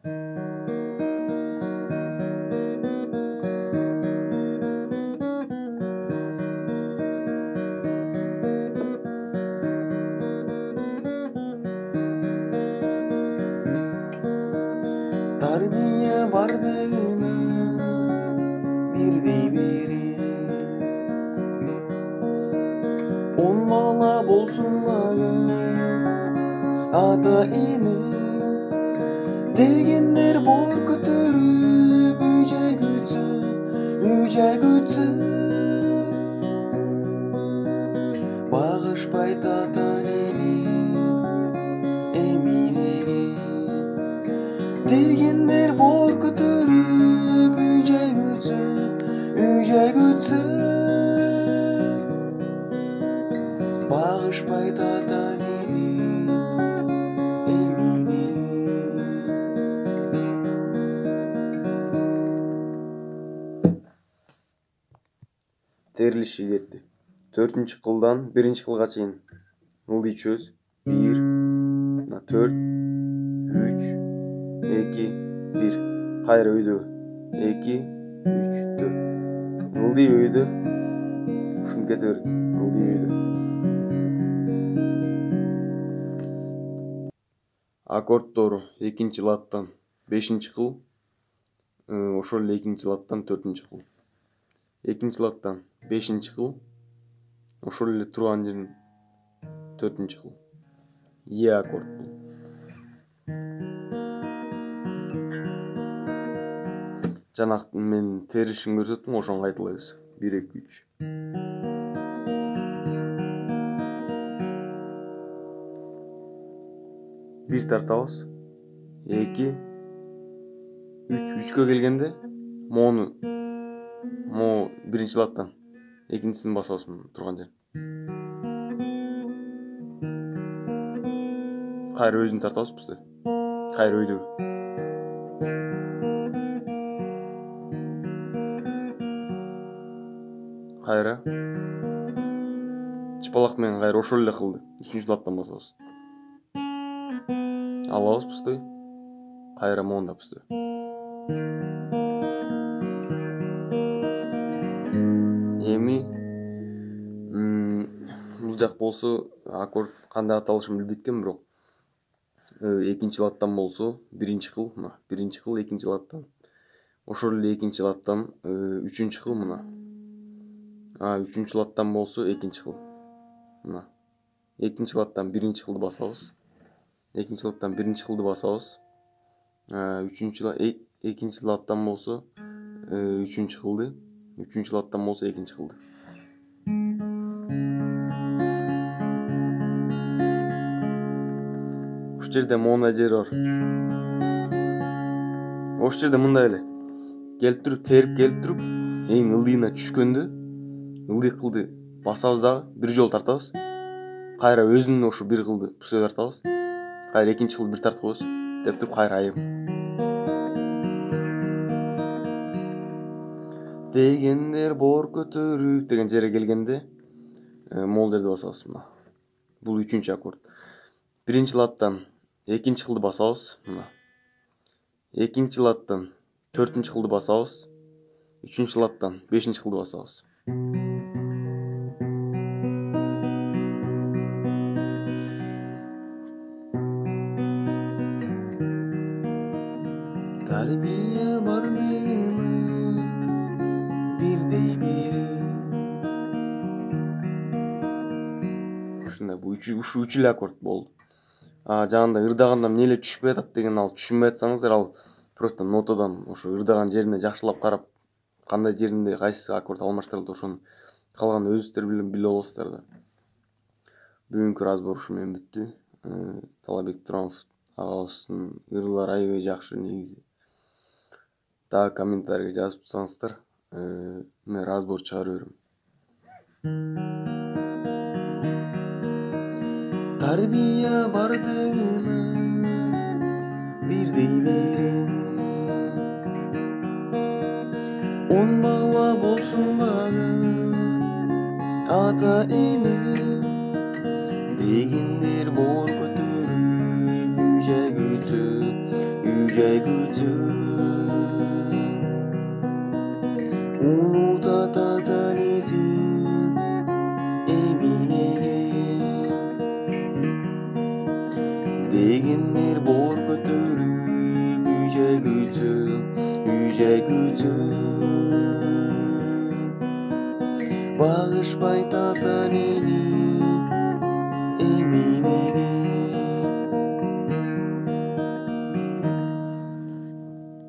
Tarbiya bardığına birдей biri on bala bolsun mağın ata eni degenler bor götürüp üce gütsü bağışpay tatan eni eminegi degenler bor götürüp üce gütsü bağışpay tatan eni eminegi. Terilişi ketdi. 4-kıldan 1-kılga чейин ылдый чөз 1 4 3 2 1 кайра өйдө 2 3 4 ылдый өйдө ушуну кете берет ылдый өйдө. Аккорддору 2-латтан 5-кыл, ошол эле 2-латтан 4-кыл. 2-латтан 5-кыл, ошол эле турган жерин 4-кыл. Е аккорд. Жанак мен теришин көрсөттүм, ошону кайталайбыз. 1 2 3. Bir тартабыз. 2 3 3кө келгенде мону 1-латтан экинчисин басабыз турган жер. Кайра өзүн тартабыз бизде. Кайра өйдө. Кайра чыпалак менен кайра ошол эле кылды. 3-латтан басабыз. Алабыз бизде. Кайра мондап бизде. Эми бул жак болсо аккорд кандай аталышын билбей экен, бирок 2-латтан болсо 1-кыл, мына 1-кыл 2-латтан. Ошол эле 2-латтан 3-кыл мына. 3-латтан болсо 2-кыл. Мына 2-латтан 1-кылды басабыз. 2-латтан 1-кылды басабыз. 2-латтан болсо 3-кылды. 3-латтан болсо 2-кылды. Ушул жерде моундай жери бар. Ошол жерде мындай эле. Келип туруп, терип келип туруп, эң ылдыйына түшкөндө ылдый кылды басабыз дагы, бир жолу тартабыз. Кайра өзүнүн ошо бир кылды бузга тартабыз. Кайра 2-кылды бир тартып коебуз. Деп туруп кайра айым. Дегендер бор көтөрүп деген жерге келгенде мол жерди басабыз мына. Бул 3-чү аккорд. 1-латтан 2-кылды басабыз мына. 2-латтан 4-кылды басабыз. 3-латтан 5-кылды басабыз. Tarbiya bardığına birдей biri. Ушундай бул 3 эле аккорд болду. Жанагындай ырдаганда эмне эле түшпөй атат деген ал түшүнбөй атсаңыздар, ал просто нотадан ошо ырдаган жерине жакшылап карап, кандай жеринде кайсы аккорд алмаштырылды, ошону калган өзүңүздөр билип аласыздар да. Бүгүнкү разбор ушу менен бүттү. Талабек Турамов агабыздын ырлары аябай жакшы негизи. Дагы комментарийге жазып турсаңыздар, мен разбор чыгарып берем. Tarbiya bardığına birдей biri. On bala bolsun mağın ata eni degendir bor götürüp üce yücegücü unutatan izin eminege deginler bor götürüp yücegücü bağışpay tatan